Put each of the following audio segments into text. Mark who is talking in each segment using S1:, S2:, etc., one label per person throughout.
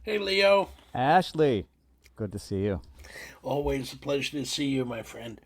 S1: Hey, Leo.
S2: Ashley, good to see you.
S1: Always a pleasure to see you, my friend.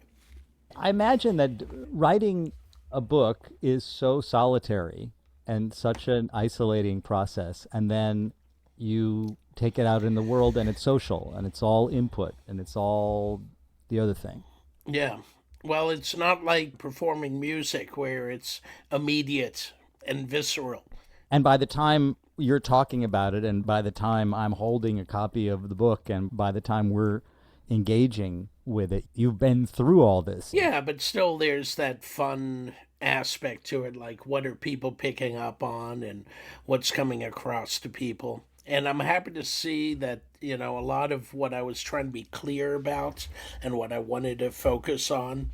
S2: I imagine that writing a book is so solitary and such an isolating process, and then you take it out in the world and it's social and it's all input and it's all the other thing.
S1: Yeah. Well, it's not like performing music where it's immediate and visceral.
S2: And by the time you're talking about it, and by the time I'm holding a copy of the book, and by the time we're engaging with it, you've been through all this.
S1: Yeah, but still there's that fun aspect to it, like what are people picking up on and what's coming across to people. And I'm happy to see that, a lot of what I was trying to be clear about and what I wanted to focus on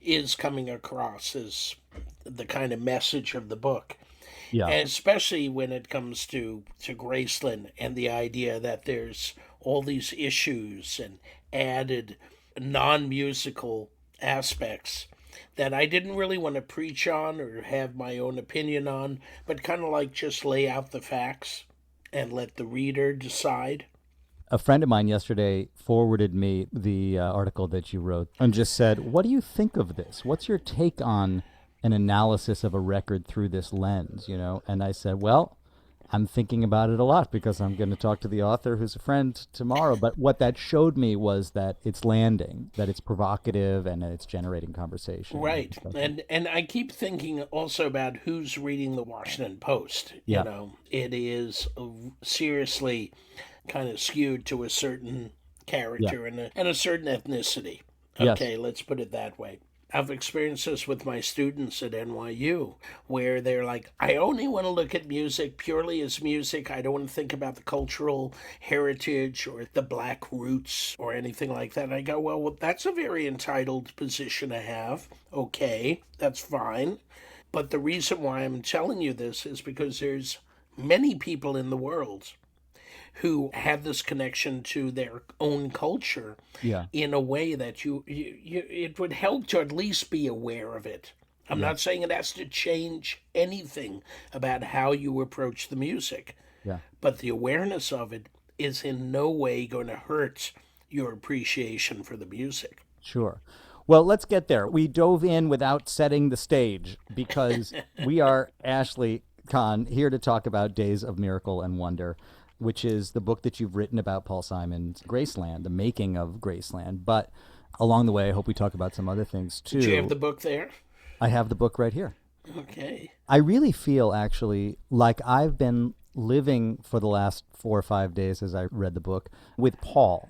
S1: is coming across as the kind of message of the book.
S2: Yeah.
S1: And especially when it comes to Graceland and the idea that there's all these issues and added non-musical aspects that I didn't really want to preach on or have my own opinion on, but kind of like just lay out the facts and let the reader decide.
S2: A friend of mine yesterday forwarded me the article that you wrote and just said, "What do you think of this? What's your take on an analysis of a record through this lens?" And I said, "Well, I'm thinking about it a lot because I'm going to talk to the author who's a friend tomorrow. But what that showed me was that it's landing, that it's provocative, and that it's generating conversation and
S1: Right.
S2: discussion."
S1: And I keep thinking also about who's reading the Washington Post.
S2: Yeah.
S1: It is seriously kind of skewed to a certain
S2: Yeah.
S1: character and a certain ethnicity.
S2: Yes.
S1: Okay, let's put it that way. I've experienced this with my students at NYU, where they're like, I only want to look at music purely as music. I don't want to think about the cultural heritage or the black roots or anything like that. And I go, well, that's a very entitled position to have. Okay, that's fine. But the reason why I'm telling you this is because there's many people in the world who have this connection to their own culture
S2: Yeah.
S1: in a way that it would help to at least be aware of it. I'm
S2: Yeah.
S1: not saying it has to change anything about how you approach the music,
S2: Yeah.
S1: but the awareness of it is in no way going to hurt your appreciation for the music.
S2: Sure. Well, let's get there. We dove in without setting the stage because we are Ashley Kahn here to talk about Days of Miracle and Wonder, which is the book that you've written about Paul Simon's Graceland, the making of Graceland. But along the way, I hope we talk about some other things
S1: Do you have
S2: too.
S1: the book there?
S2: I have the book right here.
S1: Okay.
S2: I really feel actually like I've been living for the last 4 or 5 days as I read the book with Paul.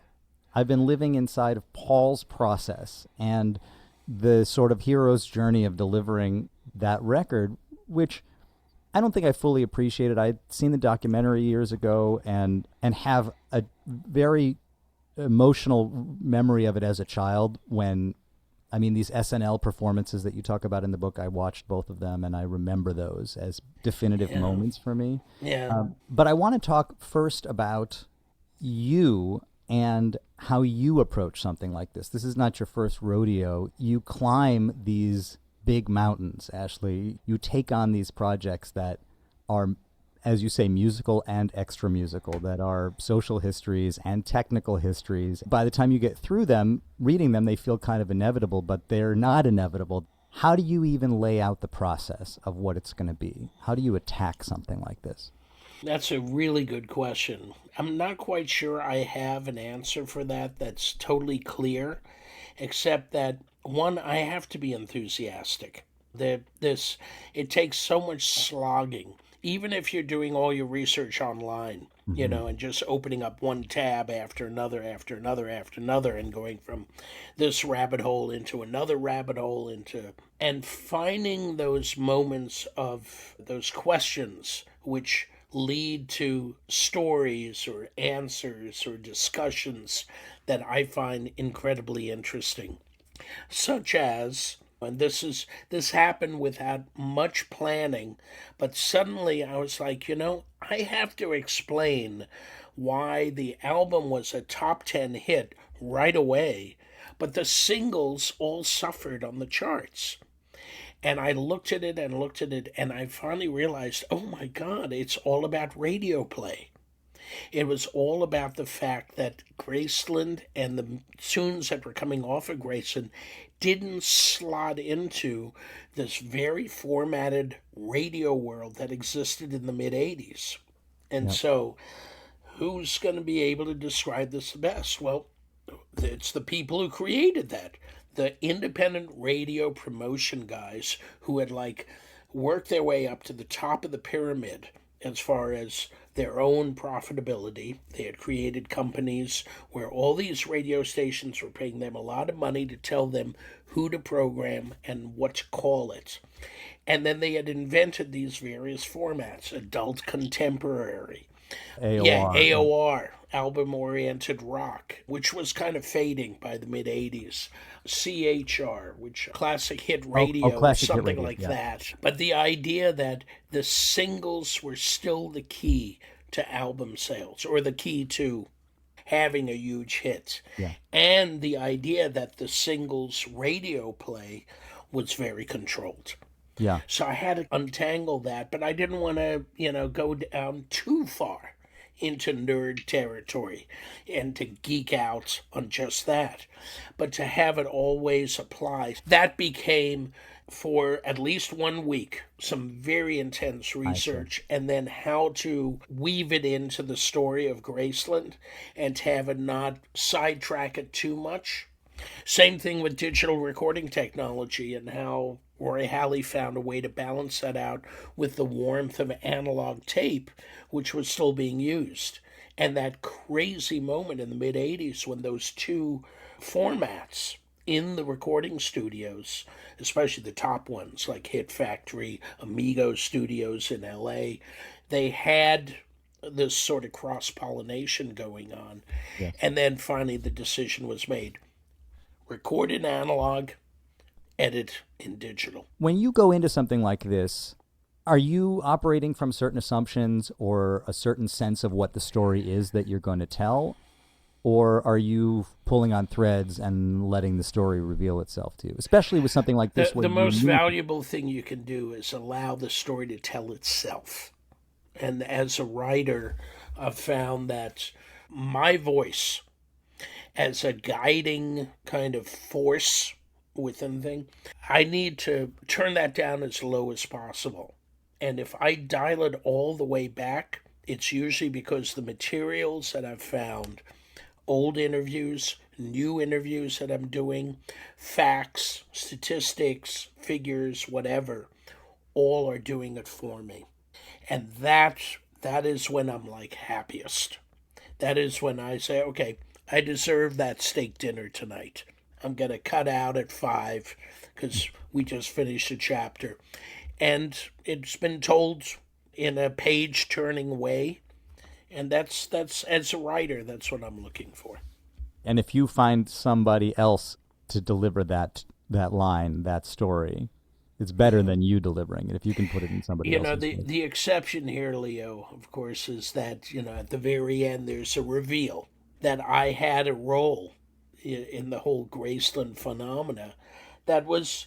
S2: I've been living inside of Paul's process and the sort of hero's journey of delivering that record, which I don't think I fully appreciated. I'd seen the documentary years ago and have a very emotional memory of it as a child when I mean these SNL performances that you talk about in the book. I watched both of them and I remember those as definitive
S1: Yeah.
S2: moments for me.
S1: Yeah.
S2: But I want to talk first about you and how you approach something like this. This is not your first rodeo. You climb these big mountains, Ashley. You take on these projects that are, as you say, musical and extra musical, that are social histories and technical histories. By the time you get through them, reading them, they feel kind of inevitable, but they're not inevitable. How do you even lay out the process of what it's going to be? How do you attack something like this?
S1: That's a really good question. I'm not quite sure I have an answer for that that's totally clear, except that one, I have to be enthusiastic. This it takes so much slogging, even if you're doing all your research online,
S2: Hmm.
S1: and just opening up one tab after another, after another, after another, and going from this rabbit hole into another rabbit hole into and finding those moments of those questions which lead to stories or answers or discussions that I find incredibly interesting, such as, and this happened without much planning, but suddenly I was like, I have to explain why the album was a top 10 hit right away, but the singles all suffered on the charts. And I looked at it and I finally realized, oh my God, it's all about radio play. It was all about the fact that Graceland and the tunes that were coming off of Graceland didn't slot into this very formatted radio world that existed in the mid 80s. And
S2: Yep.
S1: so, who's going to be able to describe this the best? Well, it's the people who created that. The independent radio promotion guys who had like worked their way up to the top of the pyramid as far as their own profitability. They had created companies where all these radio stations were paying them a lot of money to tell them who to program and what to call it. And then they had invented these various formats: adult contemporary, yeah,
S2: AOR.
S1: AOR, album oriented rock, which was kind of fading by the mid 80s. CHR, which classic hit radio, or
S2: Classic hit
S1: something
S2: radio.
S1: like
S2: Yeah.
S1: that. But the idea that the singles were still the key to album sales, or the key to having a huge hit.
S2: Yeah.
S1: And the idea that the singles radio play was very controlled.
S2: Yeah.
S1: So I had to untangle that, but I didn't want to, go down too far into nerd territory and to geek out on just that. But to have it always apply, that became, for at least 1 week, some very intense research, and then how to weave it into the story of Graceland and to have it not sidetrack it too much. Same thing with digital recording technology and how Roy Halley found a way to balance that out with the warmth of analog tape, which was still being used. And that crazy moment in the mid 80s when those two formats in the recording studios, especially the top ones like Hit Factory, Amigo Studios in LA, they had this sort of cross pollination going on.
S2: Yeah.
S1: And then finally the decision was made: record in analog, edit in digital.
S2: When you go into something like this, are you operating from certain assumptions or a certain sense of what the story is that you're going to tell? Or are you pulling on threads and letting the story reveal itself to you? Especially with something like this.
S1: The most valuable thing you can do is allow the story to tell itself. And as a writer, I've found that my voice as a guiding kind of force within thing, I need to turn that down as low as possible. And if I dial it all the way back, it's usually because the materials that I've found, old interviews, new interviews that I'm doing, facts, statistics, figures, whatever, all are doing it for me. And that is when I'm like happiest. That is when I say, okay, I deserve that steak dinner tonight. I'm going to cut out at 5 because we just finished a chapter. And it's been told in a page-turning way. And that's as a writer, that's what I'm looking for.
S2: And if you find somebody else to deliver that line, that story, it's better than you delivering it if you can put it in somebody else's voice.
S1: The exception here, Leo, of course, is that, at the very end there's a reveal that I had a role in the whole Graceland phenomena. I was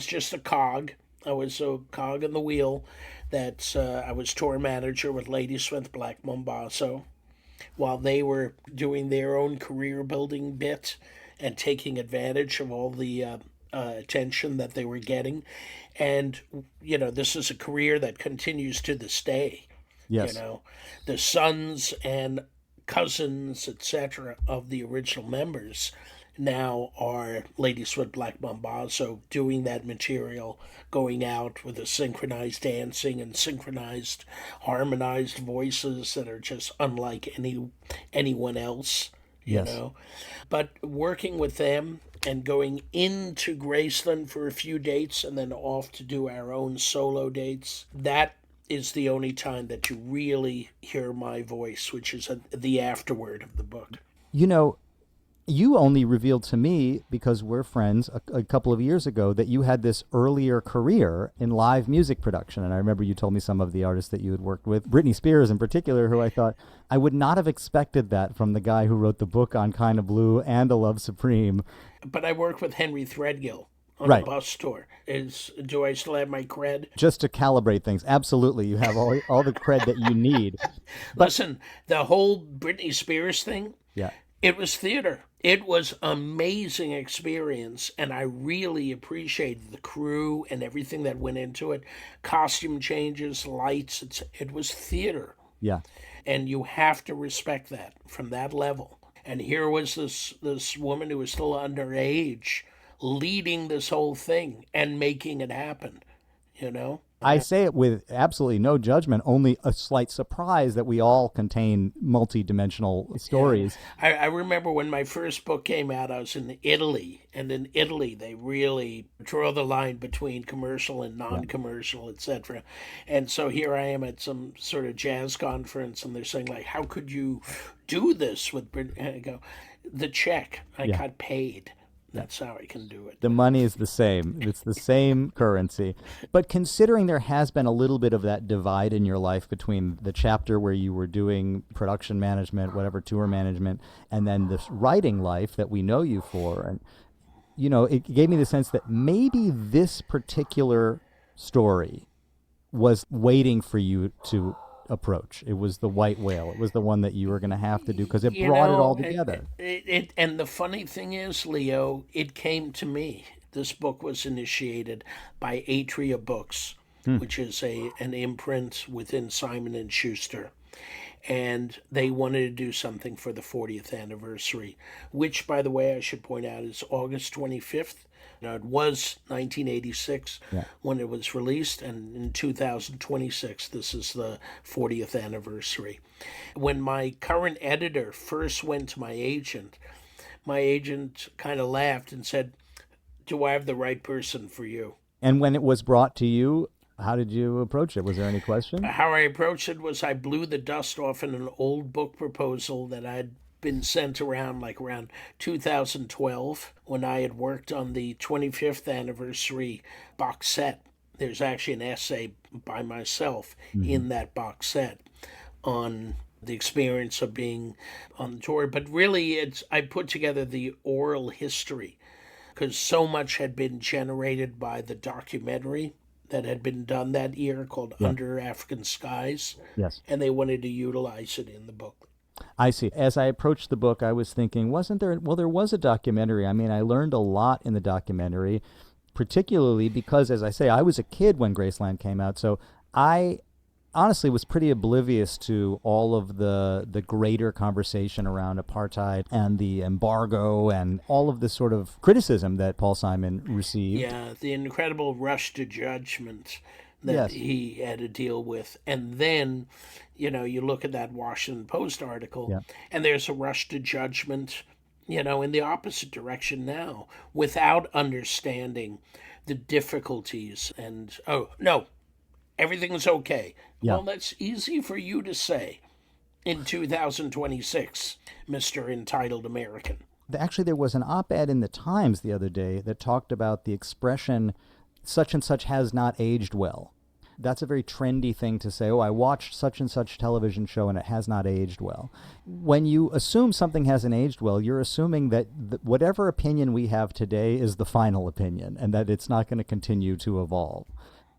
S1: just a cog. I was a cog in the wheel. That I was tour manager with Ladysmith Black Mambazo while they were doing their own career building bit and taking advantage of all the attention that they were getting. And, this is a career that continues to this day.
S2: Yes.
S1: The sons and cousins, etc., of the original members now are Ladysmith Black Mambazo doing that material, going out with a synchronized dancing and synchronized, harmonized voices that are just unlike anyone else,
S2: Yes.
S1: But working with them and going into Graceland for a few dates and then off to do our own solo dates, that is the only time that you really hear my voice, which is the afterword of the book.
S2: You only revealed to me, because we're friends, a couple of years ago, that you had this earlier career in live music production. And I remember you told me some of the artists that you had worked with, Britney Spears in particular, who I thought, I would not have expected that from the guy who wrote the book on Kind of Blue and A Love Supreme.
S1: But I worked with Henry Threadgill on a
S2: Right.
S1: bus tour. Do I still have my cred?
S2: Just to calibrate things. Absolutely. You have all the cred that you need. But
S1: Listen, the whole Britney Spears thing,
S2: yeah.
S1: it was theater. It was amazing experience, and I really appreciated the crew and everything that went into it. Costume changes, lights, it was theater.
S2: Yeah.
S1: And you have to respect that from that level. And here was this woman who was still underage leading this whole thing and making it happen, you know?
S2: I say it with absolutely no judgment, only a slight surprise that we all contain multi-dimensional stories.
S1: I remember when my first book came out, I was in Italy, and in Italy they really draw the line between commercial and non-commercial, etc. And so here I am at some sort of jazz conference, and they're saying, like, how could you do this with Brit-? And I go, the check, I got paid. That's how I can do it.
S2: The money is the same. It's the same currency. But considering there has been a little bit of that divide in your life between the chapter where you were doing production management, whatever, tour management, and then this writing life that we know you for, and it gave me the sense that maybe this particular story was waiting for you to approach. It was the white whale. It was the one that you were going to have to do because it brought it all together.
S1: And the funny thing is, Leo, it came to me. This book was initiated by Atria Books, which is an imprint within Simon and Schuster. And they wanted to do something for the 40th anniversary, which, by the way, I should point out is August 25th. It was 1986 when it was released, and in 2026, this is the 40th anniversary. When my current editor first went to my agent kind of laughed and said, "Do I have the right person for you?"
S2: And when it was brought to you, how did you approach it? Was there any question?
S1: How I approached it was I blew the dust off in an old book proposal that I'd been sent around around 2012 when I had worked on the 25th anniversary box set. There's actually an essay by myself in that box set on the experience of being on the tour. But really, I put together the oral history because so much had been generated by the documentary that had been done that year called Under African Skies.
S2: Yes.
S1: And they wanted to utilize it in the book.
S2: I see. As I approached the book, I was thinking, wasn't there? Well, there was a documentary. I mean, I learned a lot in the documentary, particularly because, as I say, I was a kid when Graceland came out. So I honestly was pretty oblivious to all of the greater conversation around apartheid and the embargo and all of the sort of criticism that Paul Simon received.
S1: Yeah, the incredible rush to judgment that he had to deal with. And then, you look at that Washington Post article, and there's a rush to judgment, in the opposite direction now, without understanding the difficulties. And, oh, no, everything's okay. Well, that's easy for you to say in 2026, Mr. Entitled American.
S2: Actually, there was an op-ed in the Times the other day that talked about the expression, such and such has not aged well. That's a very trendy thing to say, oh, I watched such and such television show and it has not aged well. When you assume something hasn't aged well, you're assuming that whatever opinion we have today is the final opinion and that it's not going to continue to evolve.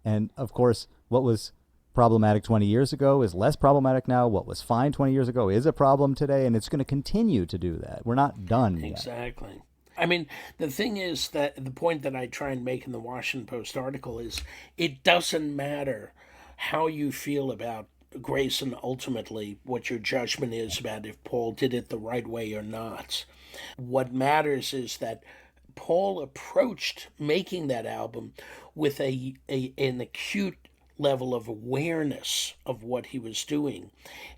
S2: And, of course, what was problematic 20 years ago is less problematic now. What was fine 20 years ago is a problem today, and it's going to continue to do that. We're not done yet.
S1: Exactly. I mean, the thing is that the point that I try and make in the Washington Post article is it doesn't matter how you feel about Grayson, ultimately, what your judgment is about if Paul did it the right way or not. What matters is that Paul approached making that album with an acute level of awareness of what he was doing.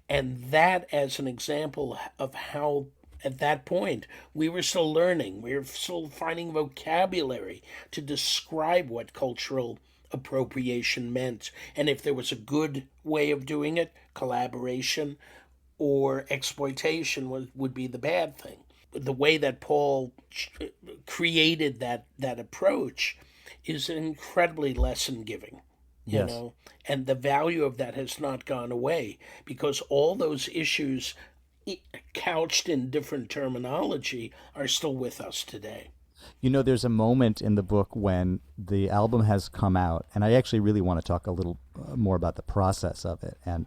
S1: And that as an example of how at that point, we were still learning. We were still finding vocabulary to describe what cultural appropriation meant. And if there was a good way of doing it, collaboration or exploitation would be the bad thing. The way that Paul created that approach is incredibly lesson-giving. You know, and the value of that has not gone away because all those issues couched in different terminology are still with us today.
S2: You know, there's a moment in the book when the album has come out, and I actually really want to talk a little more about the process of it and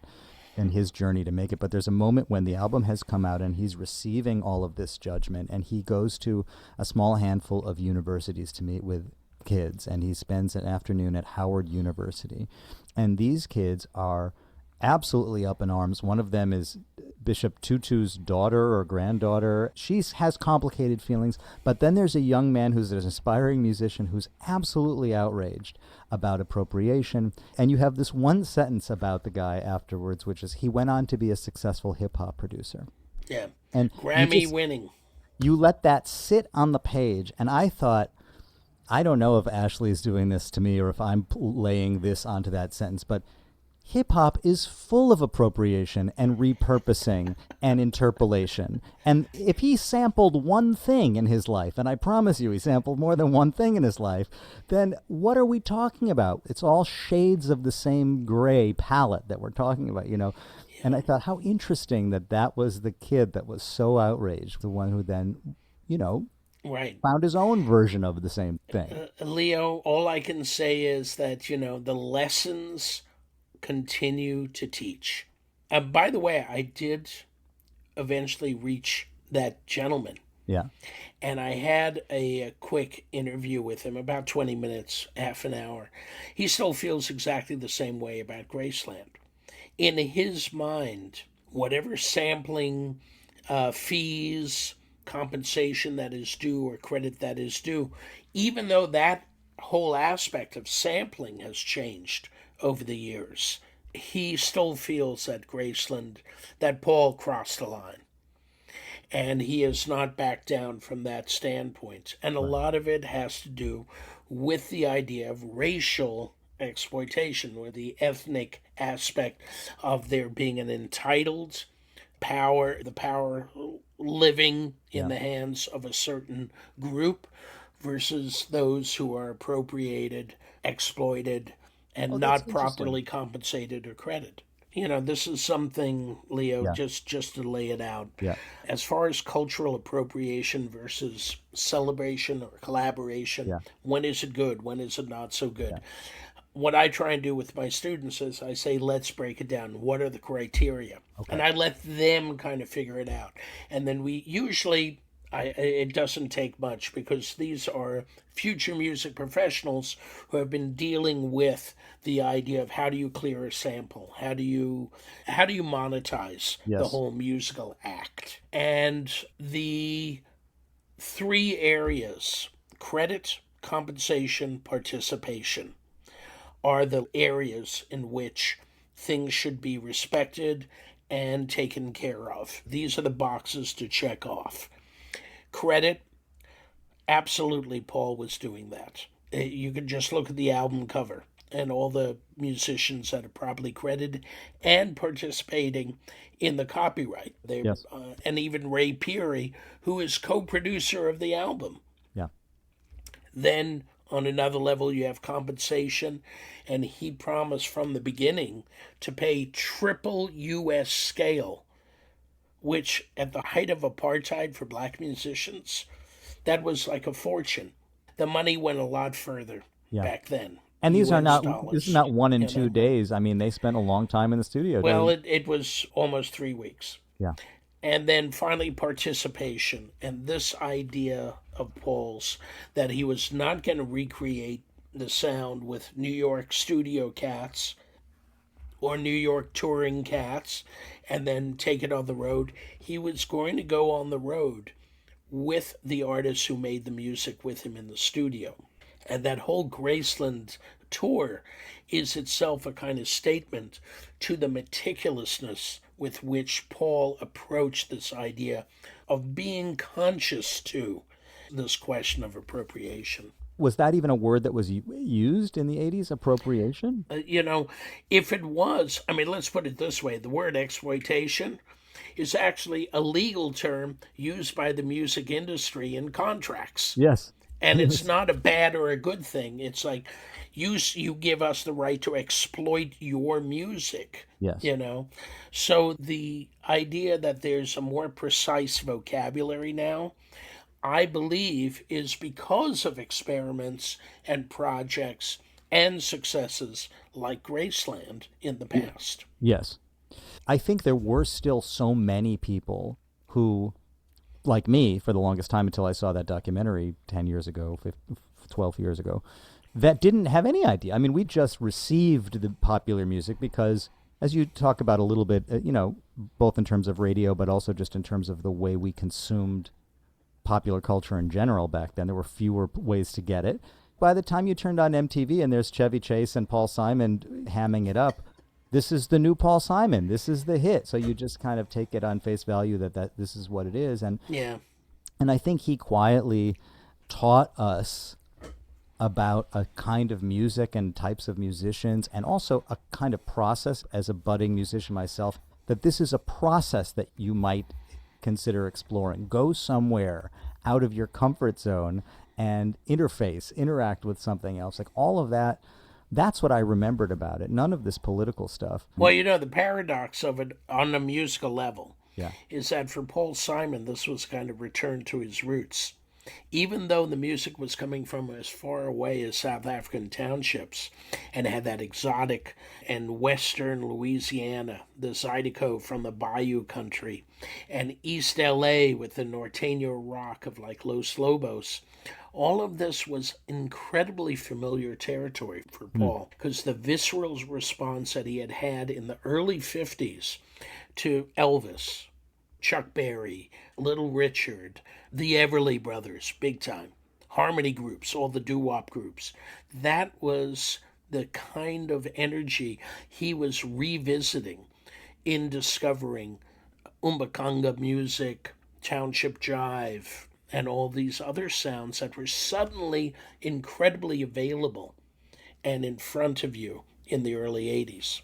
S2: his journey to make it. But there's a moment when the album has come out and he's receiving all of this judgment, and he goes to a small handful of universities to meet with kids, and he spends an afternoon at Howard University. And these kids are absolutely up in arms. One of them is Bishop Tutu's daughter or granddaughter. She has complicated feelings, but then there's a young man who's an aspiring musician who's absolutely outraged about appropriation. And you have this one sentence about the guy afterwards, which is he went on to be a successful hip-hop producer.
S1: Yeah.
S2: And
S1: Grammy winning.
S2: You let that sit on the page, and I thought, I don't know if Ashley's doing this to me or if I'm laying this onto that sentence, but hip-hop is full of appropriation and repurposing and interpolation. And if he sampled one thing in his life, and I promise you he sampled more than one thing in his life, then what are we talking about? It's all shades of the same gray palette that we're talking about, you know. Yeah. And I thought, how interesting that that was the kid that was so outraged, the one who then, you know,
S1: right,
S2: found his own version of the same thing.
S1: Leo, all I can say is that, you know, the lessons continue to teach. By the way, I did eventually reach that gentleman.
S2: Yeah.
S1: And I had a quick interview with him, about 20 minutes, half an hour. He still feels exactly the same way about Graceland. In his mind, whatever sampling fees, compensation that is due or credit that is due, even though that whole aspect of sampling has changed over the years, he still feels at Graceland that Paul crossed the line. And he has not backed down from that standpoint. And a lot of it has to do with the idea of racial exploitation, or the ethnic aspect of there being an entitled power, the power living in the hands of a certain group versus those who are appropriated, exploited, and not properly compensated or credited. You know, this is something, Leo, just to lay it out.
S2: Yeah.
S1: As far as cultural appropriation versus celebration or collaboration, when is it good? When is it not so good? What I try and do with my students is I say, let's break it down. What are the criteria? Okay. And I let them kind of figure it out. And then we usually, it doesn't take much, because these are future music professionals who have been dealing with the idea of how do you clear a sample? How do you monetize the whole musical act? And the three areas, credit, compensation, participation, are the areas in which things should be respected and taken care of. These are the boxes to check off. Credit, absolutely Paul was doing that. You can just look at the album cover and all the musicians that are properly credited and participating in the copyright. And even Ray Peary, who is co-producer of the album.
S2: Yeah.
S1: Then on another level, you have compensation, and he promised from the beginning to pay triple U.S. scale, which at the height of apartheid for black musicians, that was like a fortune. The money went a lot further back then.
S2: And these are not, this is not 1 and 2 days. I mean, they spent a long time in the studio.
S1: Well, it was almost 3 weeks.
S2: Yeah.
S1: And then finally participation, and this idea of Paul's that he was not going to recreate the sound with New York studio cats or New York touring cats and then take it on the road. He was going to go on the road with the artists who made the music with him in the studio. And that whole Graceland tour is itself a kind of statement to the meticulousness with which Paul approached this idea of being conscious to this question of appropriation.
S2: Was that even a word that was used in the 80s, appropriation?
S1: You know, if it was, I mean, let's put it this way. The word exploitation is actually a legal term used by the music industry in contracts.
S2: Yes.
S1: And it's not a bad or a good thing. It's like, you give us the right to exploit your music.
S2: Yes.
S1: You know? So the idea that there's a more precise vocabulary now, I believe, is because of experiments and projects and successes like Graceland in the past.
S2: Yes. I think there were still so many people who, like me, for the longest time until I saw that documentary 10 years ago, 12 years ago, that didn't have any idea. I mean, we just received the popular music because, as you talk about a little bit, both in terms of radio, but also just in terms of the way we consumed popular culture in general back then, there were fewer ways to get it. By the time you turned on MTV and there's Chevy Chase and Paul Simon hamming it up, this is the new Paul Simon. This is the hit. So you just kind of take it on face value that this is what it is. And I think he quietly taught us about a kind of music and types of musicians, and also a kind of process as a budding musician myself, that this is a process that you might consider exploring. Go somewhere out of your comfort zone and interact with something else. Like all of that, that's what I remembered about it. None of this political stuff.
S1: Well, the paradox of it on a musical level is that for Paul Simon, this was kind of return to his roots. Even though the music was coming from as far away as South African townships and had that exotic and western Louisiana, the Zydeco from the Bayou country, and East LA with the norteño rock of like Los Lobos, all of this was incredibly familiar territory for Paul, because the visceral response that he had in the early 50s to Elvis, Chuck Berry, Little Richard, the Everly Brothers, big time, harmony groups, all the doo-wop groups. That was the kind of energy he was revisiting in discovering Umbakanga music, township jive, and all these other sounds that were suddenly incredibly available and in front of you in the early 80s.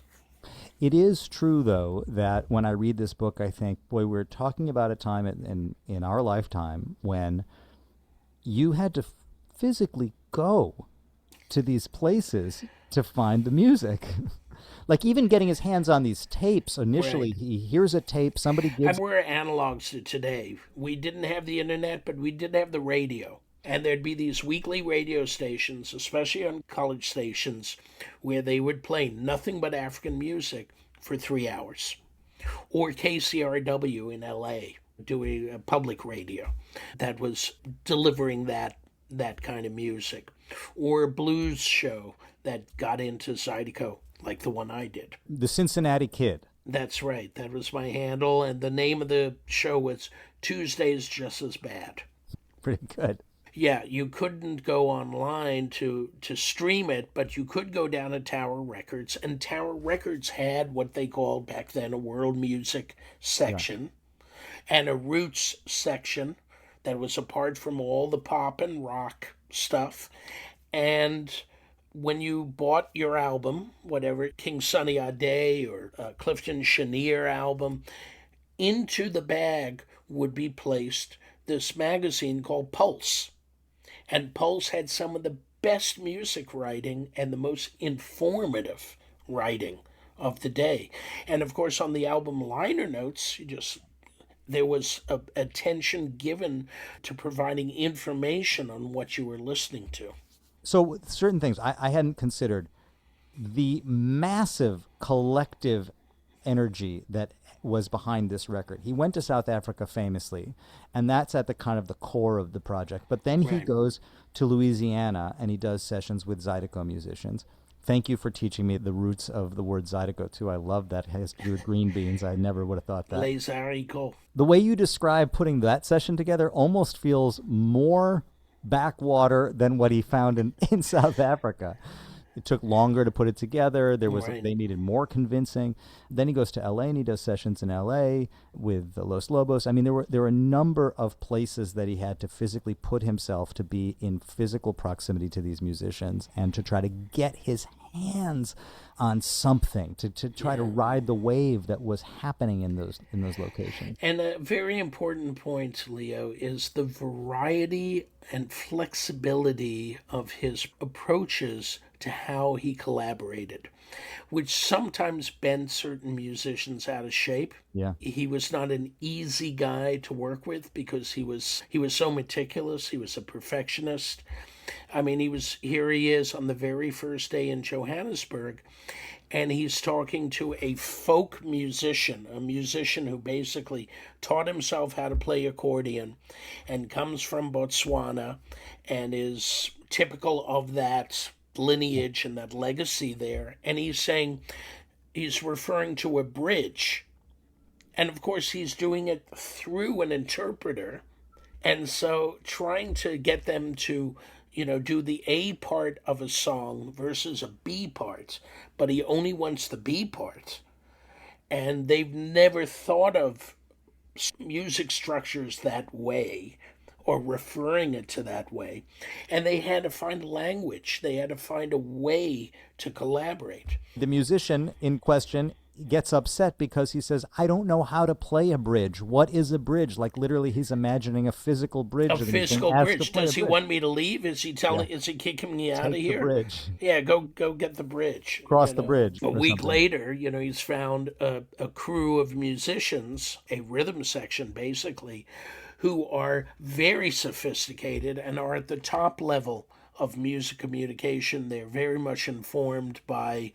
S2: It is true, though, that when I read this book, I think, boy, we're talking about a time in our lifetime when you had to physically go to these places to find the music. Like even getting his hands on these tapes initially, he hears a tape, somebody gives...
S1: And we're analogs to today. We didn't have the internet, but we did have the radio. And there'd be these weekly radio stations, especially on college stations, where they would play nothing but African music for 3 hours. Or KCRW in LA, doing a public radio that was delivering that kind of music. Or a blues show that got into Zydeco, like the one I did.
S2: The Cincinnati Kid.
S1: That's right. That was my handle. And the name of the show was Tuesdays Just As Bad.
S2: Pretty good.
S1: Yeah, you couldn't go online to stream it, but you could go down to Tower Records, and Tower Records had what they called back then a world music section and a roots section that was apart from all the pop and rock stuff. And when you bought your album, whatever, King Sunny Ade or Clifton Chenier album, into the bag would be placed this magazine called Pulse. And Pulse had some of the best music writing and the most informative writing of the day. And of course, on the album liner notes, there was attention given to providing information on what you were listening to.
S2: So certain things I hadn't considered, the massive collective energy that was behind this record. He went to South Africa famously, and that's at the kind of the core of the project. But then he goes to Louisiana and he does sessions with Zydeco musicians. Thank you for teaching me the roots of the word Zydeco too. I love that. It has to do with green beans. I never would have thought that.
S1: Les haricots.
S2: The way you describe putting that session together almost feels more backwater than what he found in South Africa. It took longer to put it together. They needed more convincing. Then he goes to LA and he does sessions in LA with the Los Lobos. I mean, there were a number of places that he had to physically put himself to be in physical proximity to these musicians and to try to get his hands on something, to try to ride the wave that was happening in those locations.
S1: And a very important point, Leo, is the variety and flexibility of his approaches to how he collaborated, which sometimes bent certain musicians out of shape.
S2: Yeah.
S1: He was not an easy guy to work with because he was so meticulous. He was a perfectionist. I mean, here he is on the very first day in Johannesburg, and he's talking to a folk musician, a musician who basically taught himself how to play accordion and comes from Botswana and is typical of that lineage and that legacy there. And he's referring to a bridge. And of course, he's doing it through an interpreter. And so trying to get them to, do the A part of a song versus a B part, but he only wants the B part. And they've never thought of music structures that way or referring it to that way. And they had to find language, they had to find a way to collaborate.
S2: The musician in question gets upset because he says, I don't know how to play a bridge. What is a bridge? Like literally he's imagining a physical bridge.
S1: A physical bridge. Does he want me to leave? Is he is he kicking me out of here?
S2: The bridge.
S1: Yeah, go get the bridge.
S2: Cross the bridge.
S1: A week later, he's found a crew of musicians, a rhythm section basically, who are very sophisticated and are at the top level of music communication. They're very much informed by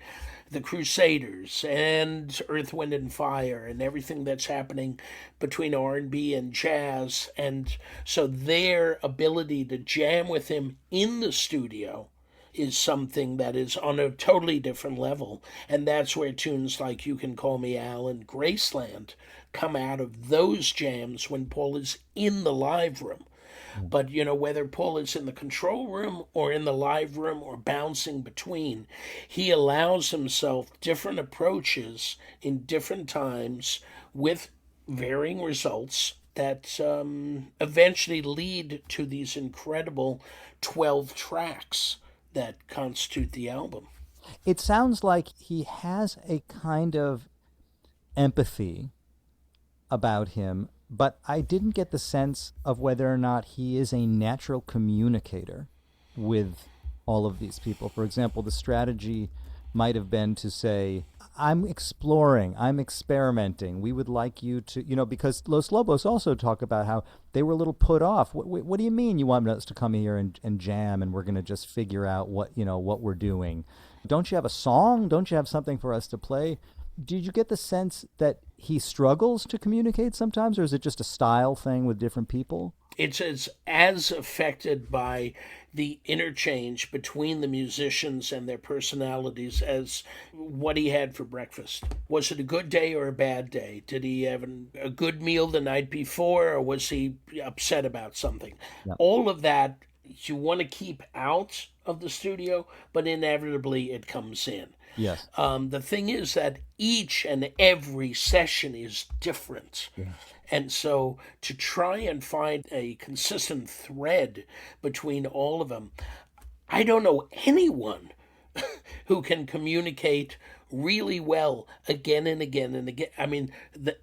S1: the Crusaders and Earth, Wind and Fire and everything that's happening between R&B and jazz. And so their ability to jam with him in the studio is something that is on a totally different level. And that's where tunes like You Can Call Me Al and Graceland come out of those jams when Paul is in the live room. But, whether Paul is in the control room or in the live room or bouncing between, he allows himself different approaches in different times with varying results that eventually lead to these incredible 12 tracks that constitute the album.
S2: It sounds like he has a kind of empathy about him, but I didn't get the sense of whether or not he is a natural communicator with all of these people. For example, the strategy might have been to say, I'm exploring, I'm experimenting. We would like you to, because Los Lobos also talk about how they were a little put off. What do you mean you want us to come here and jam and we're going to just figure out what we're doing? Don't you have a song? Don't you have something for us to play? Did you get the sense that he struggles to communicate sometimes, or is it just a style thing with different people?
S1: It's as affected by the interchange between the musicians and their personalities as what he had for breakfast. Was it a good day or a bad day? Did he have a good meal the night before, or was he upset about something? Yeah. All of that you want to keep out of the studio, but inevitably it comes in.
S2: Yes.
S1: The thing is that each and every session is different. Yeah. And so to try and find a consistent thread between all of them, I don't know anyone who can communicate really well again and again and again. I mean,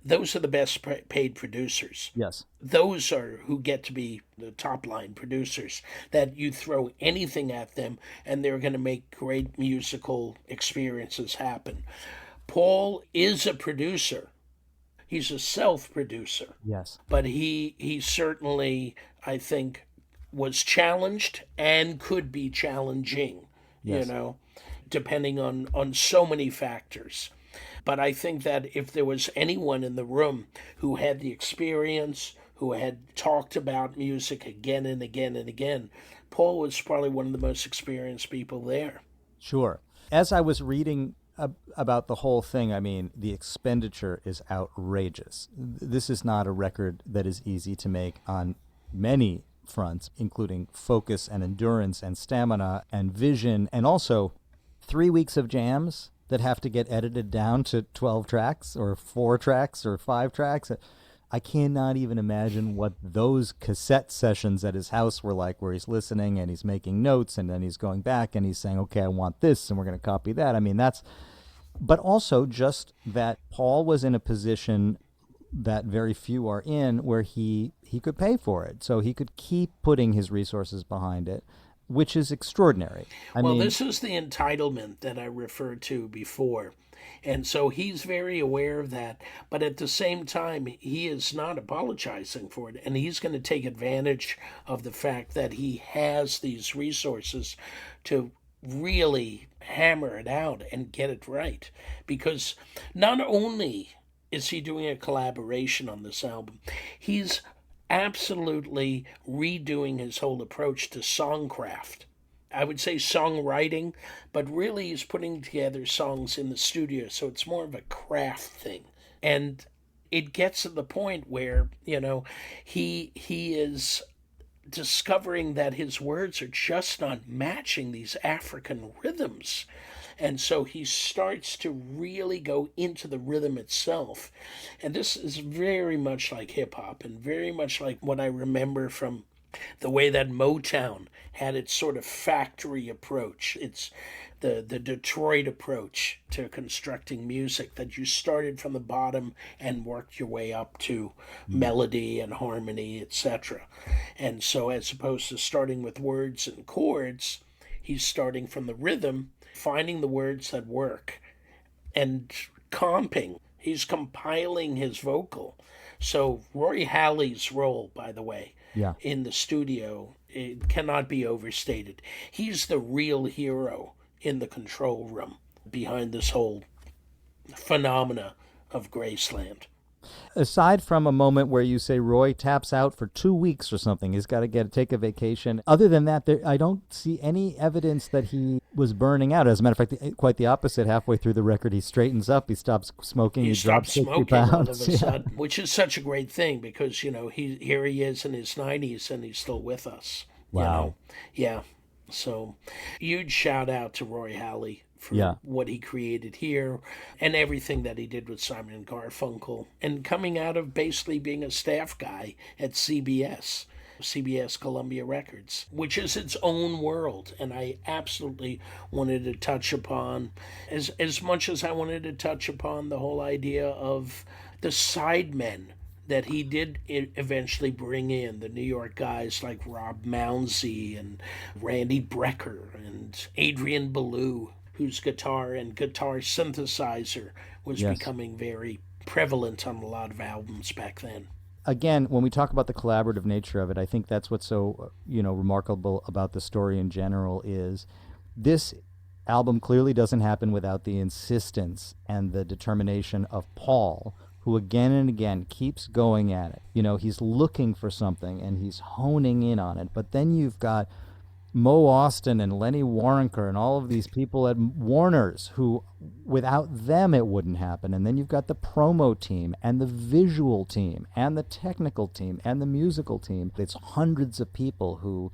S1: those are the best paid producers.
S2: Yes.
S1: Those are who get to be the top line producers, that you throw anything at them and they're going to make great musical experiences happen. Paul is a producer. He's a self-producer.
S2: Yes.
S1: But he certainly, I think, was challenged and could be challenging,
S2: yes.
S1: Depending on so many factors. But I think that if there was anyone in the room who had the experience, who had talked about music again and again and again, Paul was probably one of the most experienced people there.
S2: Sure. As I was reading about the whole thing, I mean, the expenditure is outrageous. This is not a record that is easy to make on many fronts, including focus and endurance and stamina and vision, and also 3 weeks of jams that have to get edited down to 12 tracks or 4 tracks or 5 tracks. I cannot even imagine what those cassette sessions at his house were like, where he's listening and he's making notes and then he's going back and he's saying, okay, I want this and we're going to copy that. I mean, but also just that Paul was in a position that very few are in where he could pay for it. So he could keep putting his resources behind it. which is extraordinary.
S1: Well, this is the entitlement that I referred to before. And so he's very aware of that. But at the same time, he is not apologizing for it. And he's going to take advantage of the fact that he has these resources to really hammer it out and get it right. Because not only is he doing a collaboration on this album, he's absolutely redoing his whole approach to songcraft. I would say songwriting, but really he's putting together songs in the studio, so it's more of a craft thing. And it gets to the point where, he is discovering that his words are just not matching these African rhythms. And so he starts to really go into the rhythm itself. And this is very much like hip hop and very much like what I remember from the way that Motown had its sort of factory approach. It's the Detroit approach to constructing music, that you started from the bottom and worked your way up to melody and harmony, etc. And so as opposed to starting with words and chords, he's starting from the rhythm, finding the words that work, and comping. He's compiling his vocal. So Roy Halley's role, by the way, in the studio, it cannot be overstated. He's the real hero in the control room behind this whole phenomena of Graceland.
S2: Aside from a moment where you say Roy taps out for 2 weeks or something, he's got to take a vacation. Other than that, I don't see any evidence that he was burning out. As a matter of fact, quite the opposite. Halfway through the record, he straightens up, he stops smoking,
S1: he
S2: drops 60
S1: smoking
S2: pounds.
S1: all of a sudden, which is such a great thing because, here he is in his 90s and he's still with us.
S2: Wow.
S1: Yeah. So huge shout out to Roy Halley for what he created here and everything that he did with Simon and Garfunkel, and coming out of basically being a staff guy at CBS Columbia Records, which is its own world. And I absolutely wanted to touch upon, as much as I wanted to touch upon the whole idea of the sidemen that he did eventually bring in, the New York guys like Rob Mounsey and Randy Brecker and Adrian Belew, whose guitar and guitar synthesizer was becoming very prevalent on a lot of albums back then.
S2: Again, when we talk about the collaborative nature of it, I think that's what's so remarkable about the story in general is this album clearly doesn't happen without the insistence and the determination of Paul, who again and again keeps going at it. He's looking for something and he's honing in on it. But then you've got Mo Austin and Lenny Waronker and all of these people at Warner's who, without them, it wouldn't happen. And then you've got the promo team and the visual team and the technical team and the musical team. It's hundreds of people who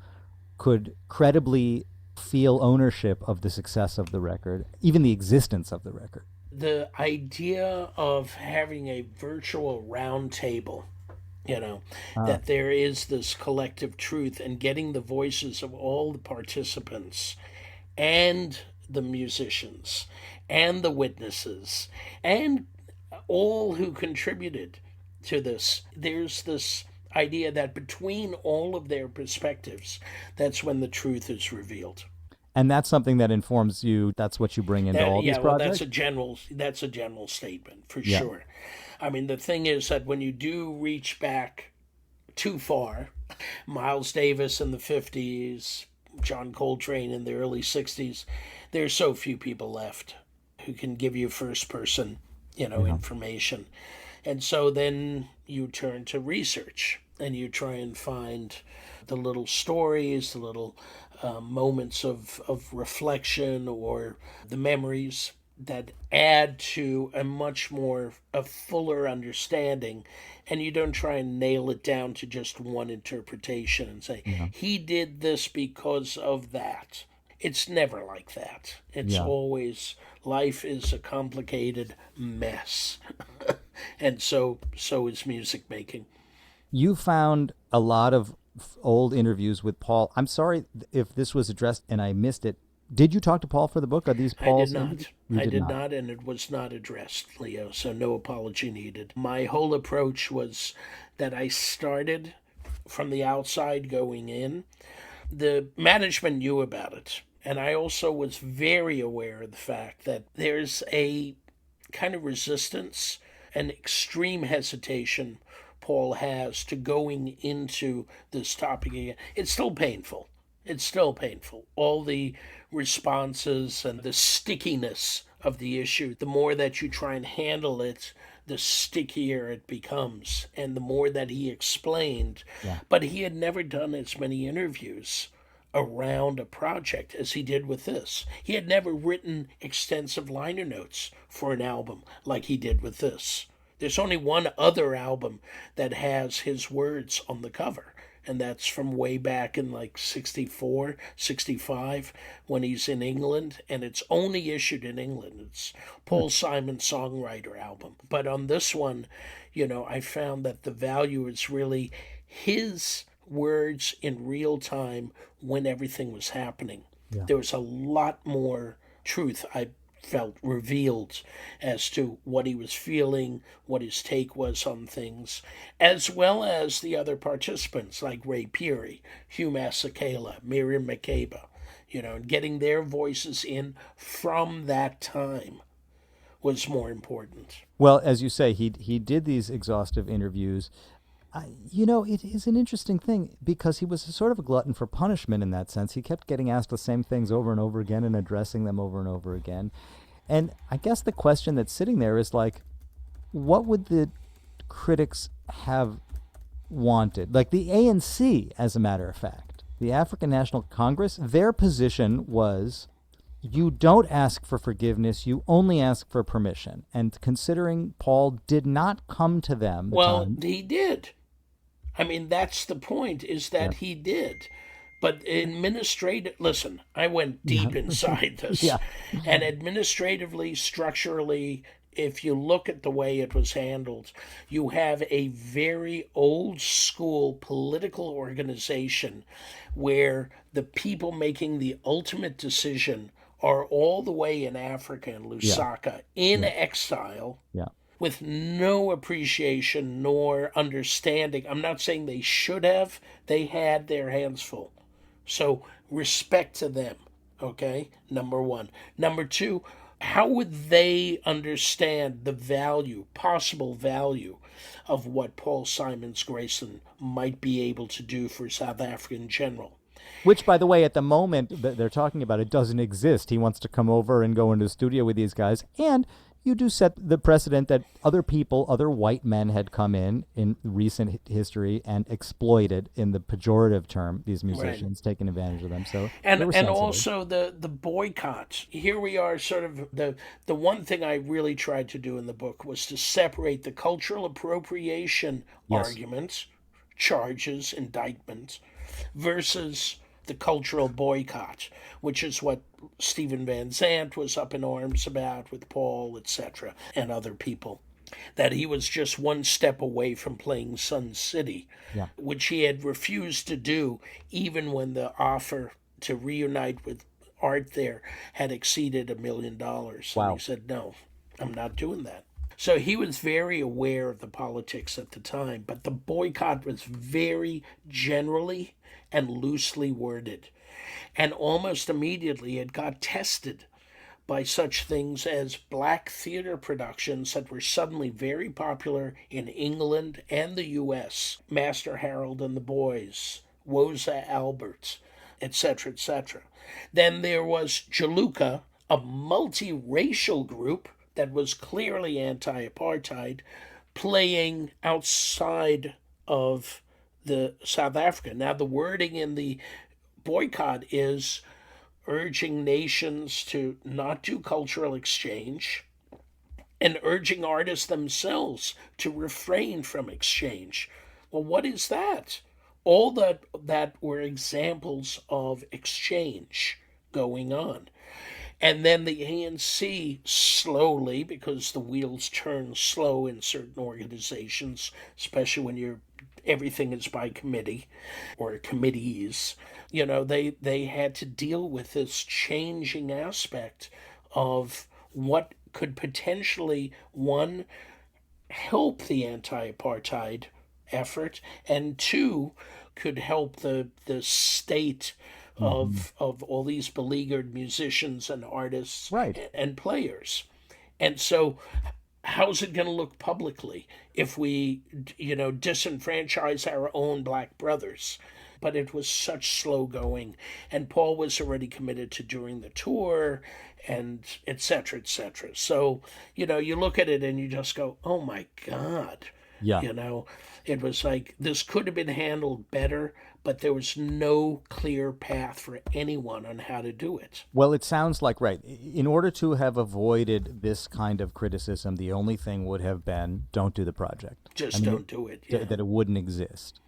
S2: could credibly feel ownership of the success of the record, even the existence of the record.
S1: The idea of having a virtual round table, that there is this collective truth, and getting the voices of all the participants and the musicians and the witnesses and all who contributed to this. There's this idea that between all of their perspectives, that's when the truth is revealed.
S2: And that's something that informs you. That's what you bring into all these projects?
S1: That's a general statement, for sure. I mean, the thing is that when you do reach back too far, Miles Davis in the 50s, John Coltrane in the early 60s, there's so few people left who can give you first-person, information. And so then you turn to research, and you try and find the little stories, the little moments of reflection, or the memories that add to a fuller understanding. And you don't try and nail it down to just one interpretation and say, he did this because of that. It's never like that. It's always, life is a complicated mess. And so is music making.
S2: You found a lot of old interviews with Paul. I'm sorry if this was addressed and I missed it. Did you talk to Paul for the book? Are these Paul's?
S1: I did not, and it was not addressed, Leo, so no apology needed. My whole approach was that I started from the outside going in, the management knew about it. And I also was very aware of the fact that there's a kind of resistance and extreme hesitation Paul has to going into this topic again. It's still painful. It's still painful. All the responses and the stickiness of the issue, the more that you try and handle it, the stickier it becomes, and the more that he explained.
S2: Yeah.
S1: But he had never done as many interviews around a project as he did with this. He had never written extensive liner notes for an album like he did with this. There's only one other album that has his words on the cover, and that's from way back in like 64, 65, when he's in England, and it's only issued in England. It's Paul Simon's songwriter album. But on this one, I found that the value is really his words in real time when everything was happening.
S2: Yeah.
S1: There was a lot more truth I felt revealed as to what he was feeling, what his take was on things, as well as the other participants like Ray Peary, Hugh Masekela, Miriam Makeba, and getting their voices in from that time was more important.
S2: Well, as you say, he did these exhaustive interviews. It is an interesting thing because he was sort of a glutton for punishment in that sense. He kept getting asked the same things over and over again and addressing them over and over again. And I guess the question that's sitting there is like, what would the critics have wanted? Like the ANC, as a matter of fact, the African National Congress, their position was, you don't ask for forgiveness, you only ask for permission. And considering Paul did not come to them.
S1: He did. I mean, that's the point, is that he did. But listen, I went deep inside this.
S2: Yeah.
S1: And administratively, structurally, if you look at the way it was handled, you have a very old school political organization where the people making the ultimate decision are all the way in Africa, in Lusaka, in exile.
S2: Yeah.
S1: With no appreciation nor understanding. I'm not saying they should have. They had their hands full. So respect to them, okay? Number one. Number two, how would they understand the possible value of what Paul Simon's Graceland might be able to do for South Africa in general?
S2: Which, by the way, at the moment that they're talking about, it doesn't exist. He wants to come over and go into the studio with these guys. And you do set the precedent that other white men had come in recent history and exploited, in the pejorative term, these musicians, taking advantage of them. So
S1: and also the boycott. Here we are, sort of the one thing I really tried to do in the book was to separate the cultural appropriation arguments, charges, indictments, versus the cultural boycott, which is what Stephen Van Zandt was up in arms about with Paul, etc., and other people. That he was just one step away from playing Sun City, which he had refused to do even when the offer to reunite with Art there had exceeded $1 million. Wow. And he said, no, I'm not doing that. So he was very aware of the politics at the time, but the boycott was very generally and loosely worded. And almost immediately it got tested by such things as black theater productions that were suddenly very popular in England and the U.S. Master Harold and the Boys, Woza Albert, etc., etc. Then there was Jaluka, a multiracial group that was clearly anti-apartheid, playing outside of the South Africa. Now, the wording in the boycott is urging nations to not do cultural exchange and urging artists themselves to refrain from exchange. Well, what is that? All that were examples of exchange going on. And then the ANC slowly, because the wheels turn slow in certain organizations, especially when everything is by committee or committees, they had to deal with this changing aspect of what could potentially, one, help the anti-apartheid effort, and two, could help the state
S2: Hmm.
S1: of all these beleaguered musicians and artists
S2: Right.
S1: and players. And so, how's it going to look publicly if we, disenfranchise our own black brothers? But it was such slow going, and Paul was already committed to doing the tour, and et cetera, et cetera. So, you look at it and you just go, oh my God.
S2: Yeah.
S1: You know, it was like this could have been handled better, but there was no clear path for anyone on how to do it.
S2: Well, it sounds like, right. In order to have avoided this kind of criticism, the only thing would have been don't do the project. I
S1: Just
S2: mean,
S1: don't do it. Yeah.
S2: that it wouldn't exist.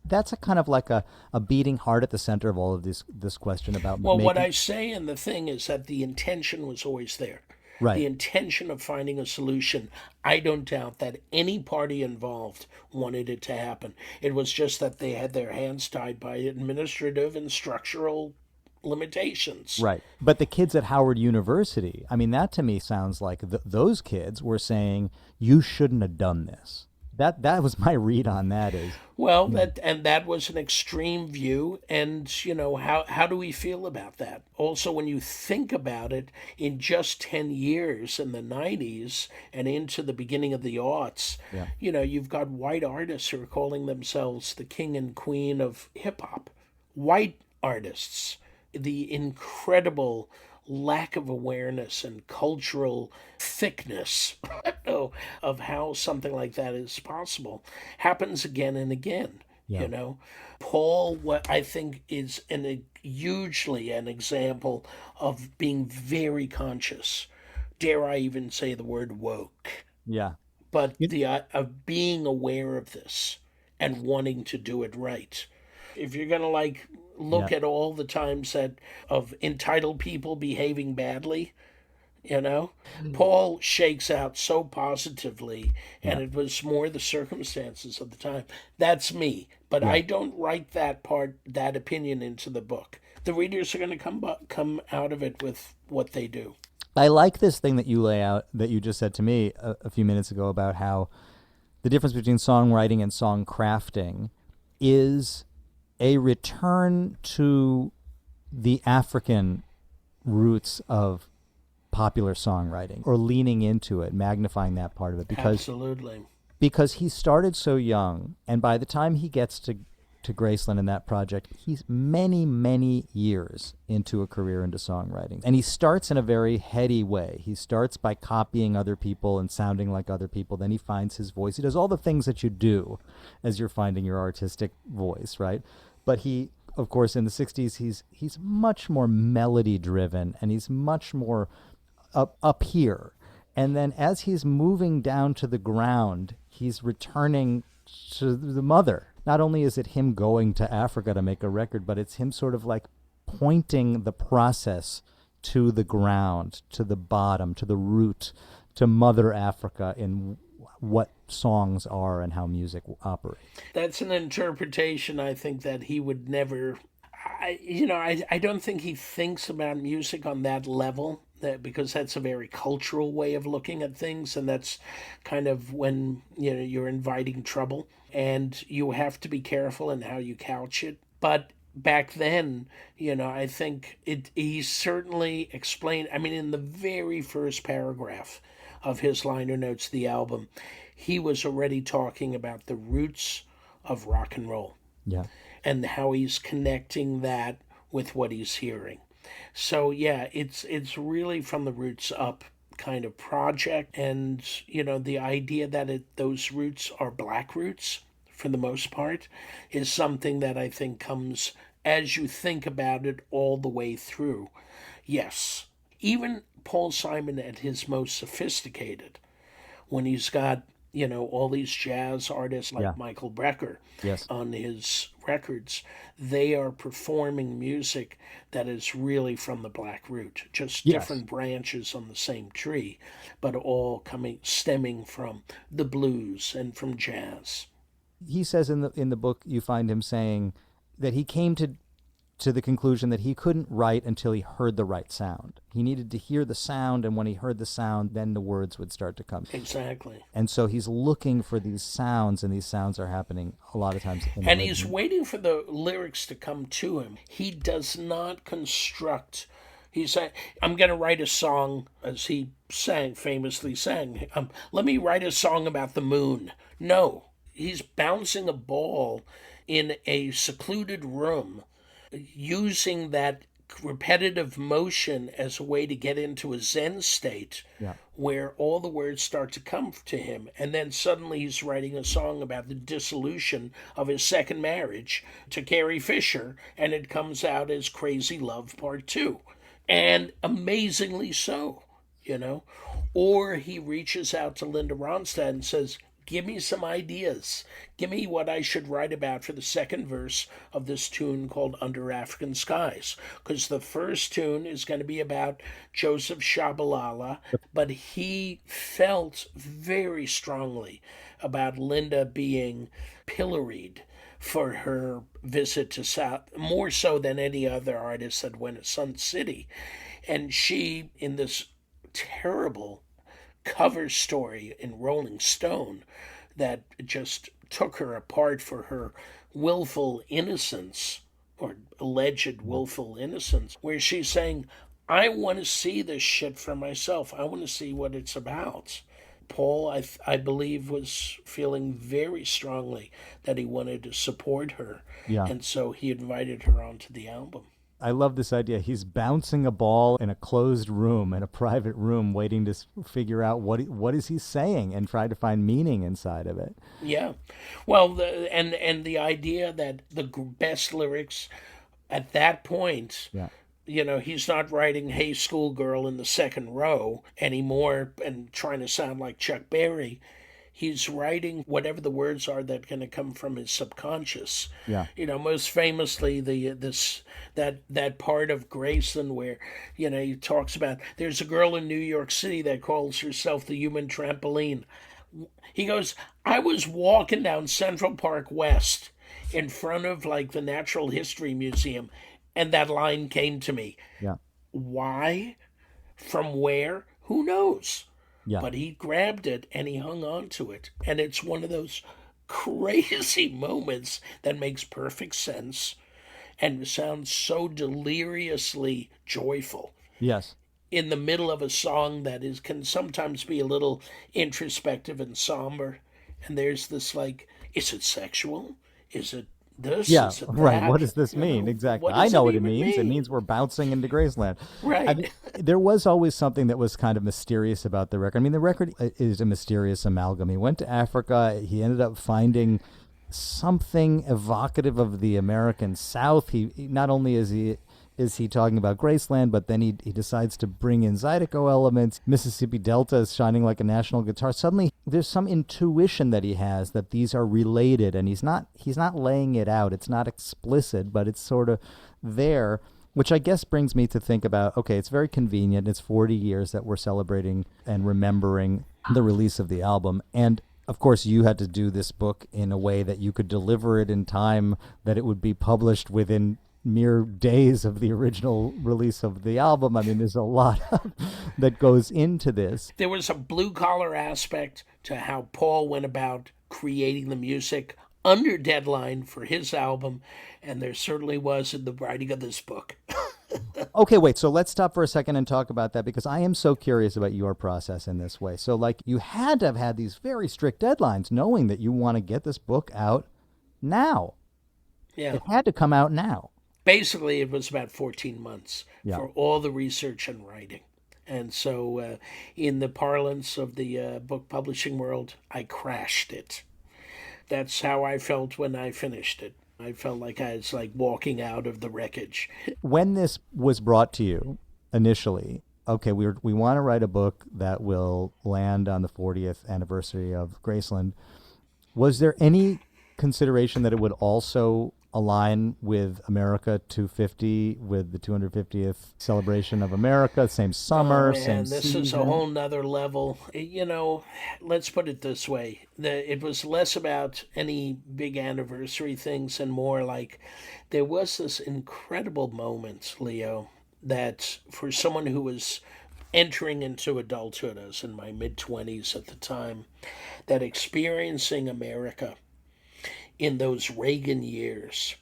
S2: That's a kind of like a beating heart at the center of all of this question about
S1: Well, what
S2: making.
S1: I say in the thing is that the intention was always there. The
S2: Right.
S1: intention of finding a solution. I don't doubt that any party involved wanted it to happen. It was just that they had their hands tied by administrative and structural limitations.
S2: Right. But the kids at Howard University, I mean, that to me sounds like those kids were saying, you shouldn't have done this. That was my read on that is,
S1: Well,
S2: you know,
S1: that was an extreme view, and how do we feel about that? Also, when you think about it, in just 10 years in the '90s and into the beginning of the aughts,
S2: yeah.
S1: you've got white artists who are calling themselves the king and queen of hip hop. White artists, the incredible lack of awareness and cultural thickness of how something like that is possible happens again and again.
S2: Yeah.
S1: Paul, what I think is hugely an example of being very conscious. Dare I even say the word woke?
S2: Yeah.
S1: But
S2: You-
S1: the of being aware of this and wanting to do it right. If you're gonna
S2: Yeah.
S1: look at all the times that of entitled people behaving badly, you know, Paul shakes out so positively, and
S2: Yeah.
S1: it was more the circumstances of the time. That's me, but
S2: Yeah.
S1: I don't write that opinion into the book. The readers are going to come out of it with what they do.
S2: I like this thing that you lay out that you just said to me a few minutes ago about how the difference between songwriting and song crafting is a return to the African roots of popular songwriting or leaning into it, magnifying that part of it
S1: Absolutely.
S2: because he started so young, and by the time he gets to Graceland in that project, he's many, many years into a career into songwriting. And he starts in a very heady way. He starts by copying other people and sounding like other people. Then he finds his voice. He does all the things that you do as you're finding your artistic voice, right? But he, of course, in the 60s, he's much more melody driven, and he's much more up here. And then as he's moving down to the ground, he's returning to the mother. Not only is it him going to Africa to make a record, but it's him sort of like pointing the process to the ground, to the bottom, to the root, to Mother Africa in what songs are and how music operates.
S1: That's an interpretation I think that he would never. I don't think he thinks about music on that level. Because that's a very cultural way of looking at things, and that's kind of when you're inviting trouble, and you have to be careful in how you couch it. But back then, I think he certainly explained. I mean, in the very first paragraph of his liner notes, the album, he was already talking about the roots of rock and roll
S2: Yeah.
S1: and how he's connecting that with what he's hearing. So yeah, it's really from the roots up kind of project, and the idea that those roots are black roots for the most part is something that I think comes as you think about it all the way through. Yes, even Paul Simon at his most sophisticated, when he's got all these jazz artists
S2: Yeah.
S1: like Michael Brecker
S2: Yes.
S1: on his records, they are performing music that is really from the black root, just
S2: Yes.
S1: different branches on the same tree, but all stemming from the blues and from jazz.
S2: He says in the book, you find him saying that he came to to the conclusion that he couldn't write until he heard the right sound. He needed to hear the sound, and when he heard the sound, then the words would start to come.
S1: Exactly.
S2: And so he's looking for these sounds, and these sounds are happening a lot of times.
S1: And he's waiting for the lyrics to come to him. He does not construct. He said, I'm going to write a song, as he famously sang, let me write a song about the moon. No, he's bouncing a ball in a secluded room, using that repetitive motion as a way to get into a Zen state, where all the words start to come to him. And then suddenly he's writing a song about the dissolution of his second marriage to Carrie Fisher, and it comes out as Crazy Love Part 2. And amazingly so, Or he reaches out to Linda Ronstadt and says, give me some ideas. Give me what I should write about for the second verse of this tune called Under African Skies. Because the first tune is going to be about Joseph Shabalala, but he felt very strongly about Linda being pilloried for her visit to South, more so than any other artist that went to Sun City. And she, in this terrible cover story in Rolling Stone that just took her apart for her willful innocence, or alleged willful innocence, where she's saying, I want to see this shit for myself. I want to see what it's about. Paul, I believe, was feeling very strongly that he wanted to support her. Yeah. And so he invited her onto the album.
S2: I love this idea. He's bouncing a ball in a closed room, in a private room, waiting to figure out what is he saying and try to find meaning inside of it.
S1: Yeah. Well, and the idea that the best lyrics at that point... Yeah. He's not writing Hey Schoolgirl in the second row anymore and trying to sound like Chuck Berry. He's writing whatever the words are that are going to come from his subconscious. Yeah. Most famously that part of Graceland where, he talks about there's a girl in New York City that calls herself the human trampoline. He goes, I was walking down Central Park West in front of the Natural History Museum, and that line came to me. Yeah. Why? From where? Who knows? Yeah. But he grabbed it and he hung on to it. And it's one of those crazy moments that makes perfect sense and sounds so deliriously joyful. Yes. In the middle of a song that can sometimes be a little introspective and somber. And there's this is it sexual? Is it this?
S2: Yeah, right. What does this mean? Exactly. I know what it means. It means we're bouncing into Graceland. Right. There was always something that was kind of mysterious about the record. I mean, the record is a mysterious amalgam. He went to Africa. He ended up finding something evocative of the American South. He not only is he talking about Graceland, but then he decides to bring in Zydeco elements. Mississippi Delta is shining like a national guitar. Suddenly, there's some intuition that he has that these are related, and he's not laying it out. It's not explicit, but it's sort of there, which I guess brings me to think about, okay, it's very convenient. It's 40 years that we're celebrating and remembering the release of the album, and of course, you had to do this book in a way that you could deliver it in time that it would be published within mere days of the original release of the album. I mean, there's a lot that goes into this.
S1: There was a blue-collar aspect to how Paul went about creating the music under deadline for his album, and there certainly was in the writing of this book.
S2: Okay, wait, so let's stop for a second and talk about that, because I am so curious about your process in this way. So, you had to have had these very strict deadlines, knowing that you want to get this book out now. Yeah. It had to come out now.
S1: Basically, it was about 14 months for all the research and writing. And so in the parlance of the book publishing world, I crashed it. That's how I felt when I finished it. I felt like I was walking out of the wreckage.
S2: When this was brought to you initially, okay, we want to write a book that will land on the 40th anniversary of Graceland. Was there any consideration that it would also align with America 250, with the 250th celebration of America? Same summer, same
S1: Man, this is a
S2: season.
S1: whole nother level. Let's put it this way. It was less about any big anniversary things and more like there was this incredible moment, Leo, that for someone who was entering into adulthood, I was in my mid 20s at the time, that experiencing America in those Reagan years.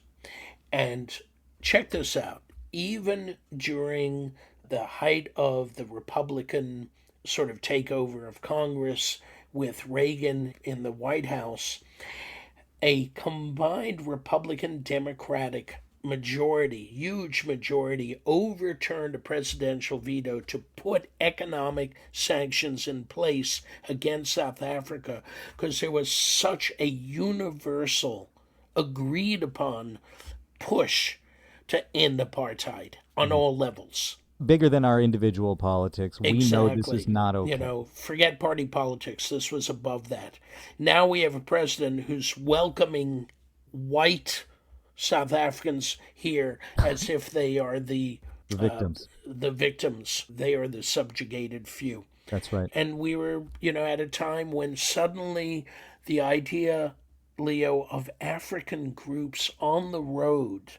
S1: And check this out. Even during the height of the Republican sort of takeover of Congress with Reagan in the White House, a combined Republican Democratic majority, huge majority, overturned a presidential veto to put economic sanctions in place against South Africa because there was such a universal, agreed upon push to end apartheid on
S2: Mhm.
S1: all levels.
S2: Bigger than our individual politics. We know this is
S1: Exactly.
S2: not okay.
S1: Forget party politics. This was above that. Now we have a president who's welcoming white South Africans here as if they are
S2: The
S1: uh,
S2: victims.
S1: the victims. They are the subjugated few.
S2: That's right.
S1: And we were, at a time when suddenly the idea, Leo, of African groups on the road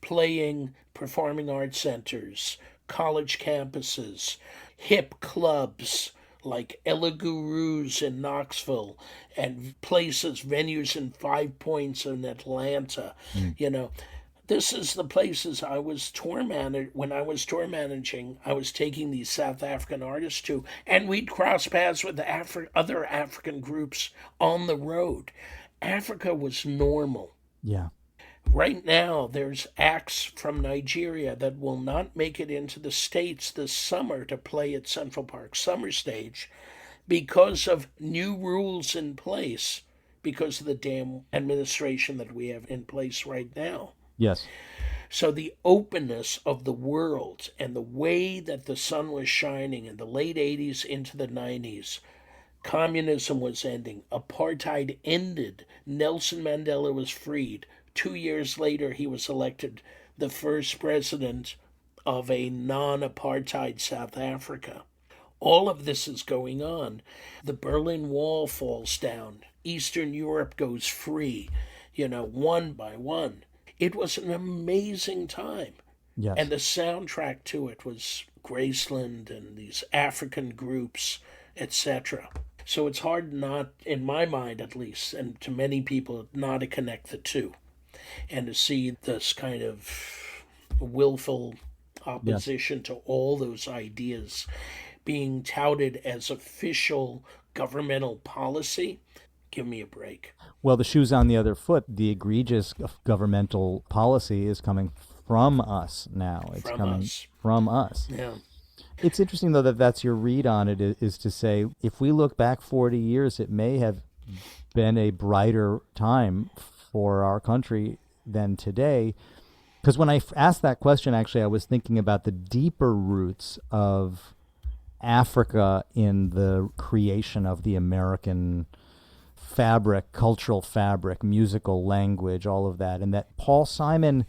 S1: playing performing arts centers, college campuses, hip clubs like Ella Guru's in Knoxville and places, venues in Five Points in Atlanta.
S2: Mm.
S1: You know, this is the places I was tour managed when I was tour managing. I was taking these South African artists to, and we'd cross paths with other African groups on the road. Africa was normal.
S2: Yeah.
S1: Right now, there's acts from Nigeria that will not make it into the States this summer to play at Central Park Summer Stage because of new rules in place, because of the damn administration that we have in place right now.
S2: Yes.
S1: So the openness of the world and the way that the sun was shining in the late 80s into the 90s, communism was ending, apartheid ended, Nelson Mandela was freed. 2 years later, he was elected the first president of a non apartheid South Africa. All of this is going on. The Berlin Wall falls down. Eastern Europe goes free, one by one. It was an amazing time.
S2: Yes.
S1: And the soundtrack to it was Graceland and these African groups, etc. So it's hard not, in my mind at least, and to many people, not to connect the two and to see this kind of willful
S2: Yes.
S1: opposition to all those ideas being touted as official governmental policy. Give me a break.
S2: Well, the shoe's on the other foot. The egregious governmental policy is coming from us now. It's
S1: From
S2: coming
S1: us.
S2: from us.
S1: Yeah.
S2: It's interesting, though, that that's your read on it, is to say, if we look back 40 years, it may have been a brighter time for our country than today. Because when I asked that question, actually, I was thinking about the deeper roots of Africa in the creation of the American fabric, cultural fabric, musical language, all of that. And that Paul Simon,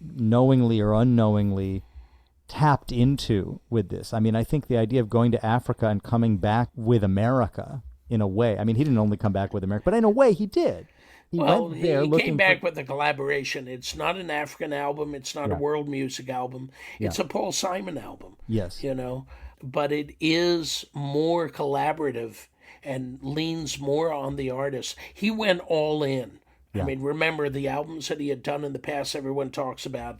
S2: knowingly or unknowingly, tapped into with this. I mean, I think the idea of going to Africa and coming back with America, in a way, I mean, he didn't only come back with America, but in a way he did. He
S1: Well,
S2: went there
S1: he came
S2: looking for.
S1: back with a collaboration. It's not an African album. It's not a
S2: Yeah.
S1: world music album.
S2: Yeah.
S1: It's a Paul Simon album,
S2: Yes.
S1: But it is more collaborative and leans more on the artist. He went all in. I
S2: Yeah.
S1: mean, remember the albums that he had done in the past, everyone talks about,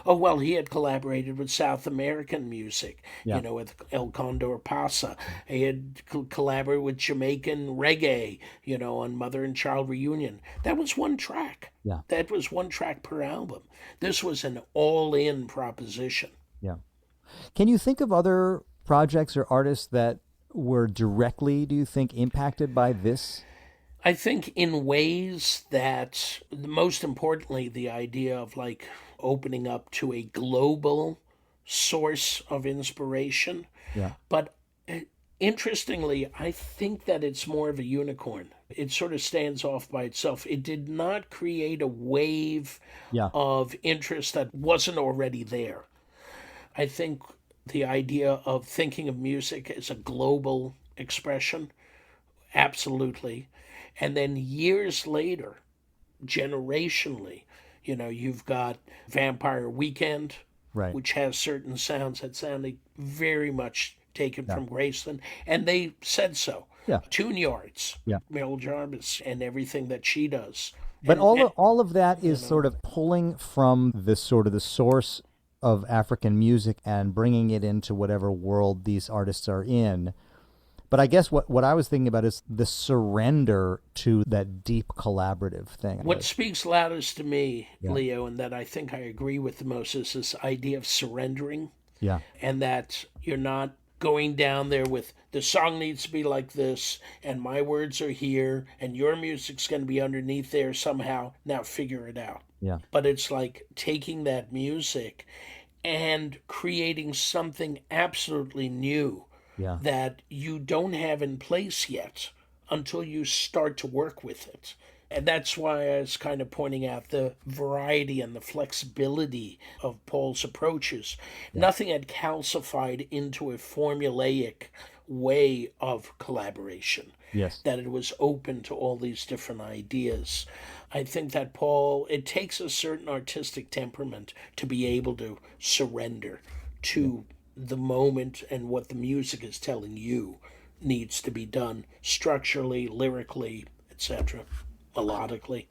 S1: oh, well, he had collaborated with South American music,
S2: Yeah.
S1: with El Condor Pasa. He had collaborated with Jamaican reggae, on Mother and Child Reunion. That was one track.
S2: Yeah.
S1: That was one track per album. This was an all in proposition.
S2: Yeah. Can you think of other projects or artists that were directly, do you think, impacted by this?
S1: I think in ways that, most importantly, the idea of like opening up to a global source of inspiration.
S2: Yeah.
S1: But interestingly, I think that it's more of a unicorn It sort of stands off by itself. It did not create a wave
S2: Yeah.
S1: of interest that wasn't already there. I think the idea of thinking of music as a global expression, absolutely. And then years later, generationally, you've got Vampire Weekend,
S2: Right.
S1: which has certain sounds that sounded very much taken
S2: Yeah.
S1: from Graceland, and they said so.
S2: Yeah.
S1: Tune Yards,
S2: Yeah.
S1: Mel Jarvis, and everything that she does.
S2: But
S1: And,
S2: all of that is
S1: know,
S2: sort of pulling from this sort of the source of African music and bringing it into whatever world these artists are in. But I guess what I was thinking about is the surrender to that deep collaborative thing.
S1: what speaks loudest to me,
S2: Yeah.
S1: Leo, and that I think I agree with the most is this idea of surrendering,
S2: Yeah.
S1: and that you're not going down there with the song needs to be like this and my words are here and your music's going to be underneath there somehow. Now figure it out.
S2: Yeah.
S1: But it's like taking that music and creating something absolutely new
S2: Yeah.
S1: that you don't have in place yet until you start to work with it. And that's why I was kind of pointing out the variety and the flexibility of Paul's approaches. Nothing had calcified into a formulaic way of collaboration,
S2: Yes.
S1: that it was open to all these different ideas. I think that Paul, it takes a certain artistic temperament to be able to surrender to the moment and what the music is telling you needs to be done structurally, lyrically, etc., melodically.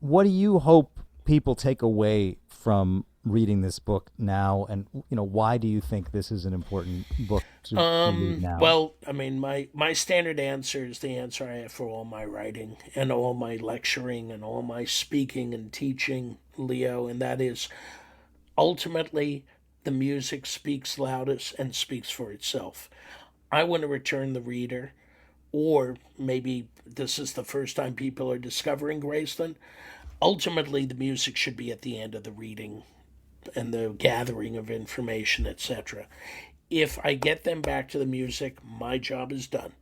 S2: What do you hope people take away from reading this book now, and why do you think this is an important book to read now?
S1: Well, I mean, my standard answer is the answer I have for all my writing and all my lecturing and all my speaking and teaching, Leo, and that is ultimately the music speaks loudest and speaks for itself. I want to return the reader, or maybe this is the first time people are discovering Graceland. Ultimately, the music should be at the end of the reading and the gathering of information, etc. If I get them back to the music, my job is done.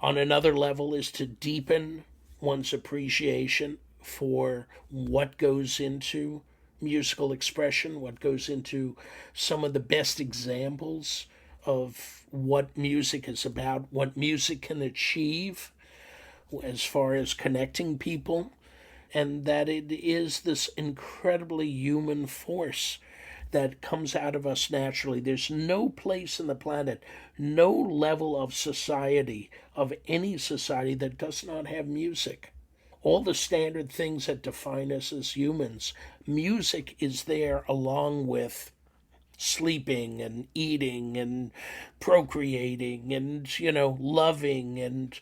S1: On another level is to deepen one's appreciation for what goes into musical expression, what goes into some of the best examples of what music is about, what music can achieve as far as connecting people, and that it is this incredibly human force that comes out of us naturally. There's no place in the planet, no level of society, of any society, that does not have music. All the standard things that define us as humans, music is there along with sleeping and eating and procreating and, loving and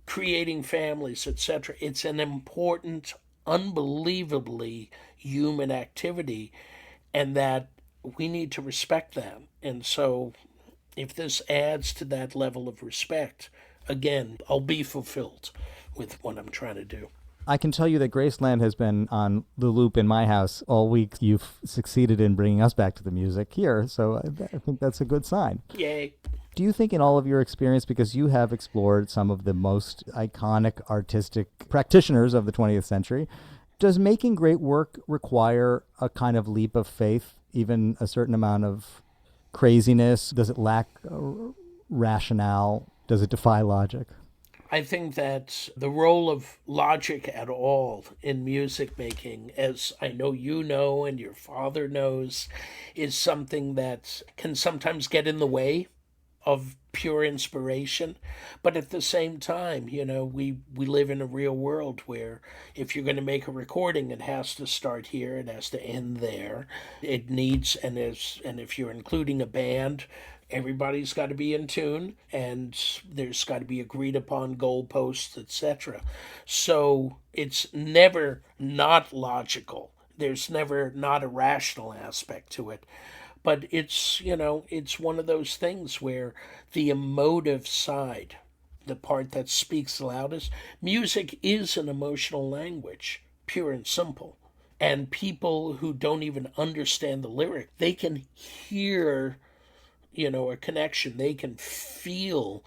S1: creating families, etc. It's an important, unbelievably human activity, and that we need to respect that. And so, if this adds to that level of respect, again, I'll be fulfilled with what I'm trying to do.
S2: I can tell you that Graceland has been on the loop in my house all week. You've succeeded in bringing us back to the music here, so I think that's a good sign.
S1: Yay.
S2: Do you think in all of your experience, because you have explored some of the most iconic artistic practitioners of the 20th century, does making great work require a kind of leap of faith, even a certain amount of craziness? Does it lack rationale? Does it defy logic?
S1: I think that the role of logic at all in music making, as I know you know and your father knows, is something that can sometimes get in the way of pure inspiration. But at the same time, we live in a real world where if you're going to make a recording, it has to start here, it has to end there. It needs, and if you're including a band, everybody's got to be in tune, and there's got to be agreed upon goalposts, etc. So it's never not logical. There's never not a rational aspect to it. But it's one of those things where the emotive side, the part that speaks loudest, music is an emotional language, pure and simple. And people who don't even understand the lyric, they can hear a connection. They can feel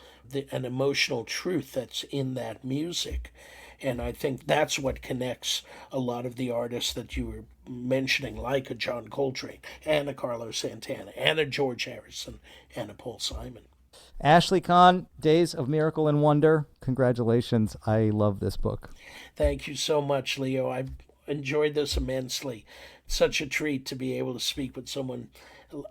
S1: an emotional truth that's in that music. And I think that's what connects a lot of the artists that you were mentioning, like a John Coltrane and a Carlos Santana and a George Harrison and a Paul Simon.
S2: Ashley Kahn, Days of Miracle and Wonder. Congratulations. I love this book.
S1: Thank you so much, Leo. I've enjoyed this immensely. Such a treat to be able to speak with someone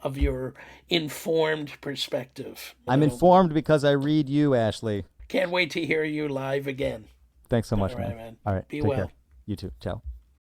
S1: of your informed perspective.
S2: I'm informed because I read you, Ashley.
S1: Can't wait to hear you live again.
S2: Thanks so much,
S1: All right, man.
S2: All right.
S1: Be
S2: take
S1: well.
S2: Care. You too. Ciao.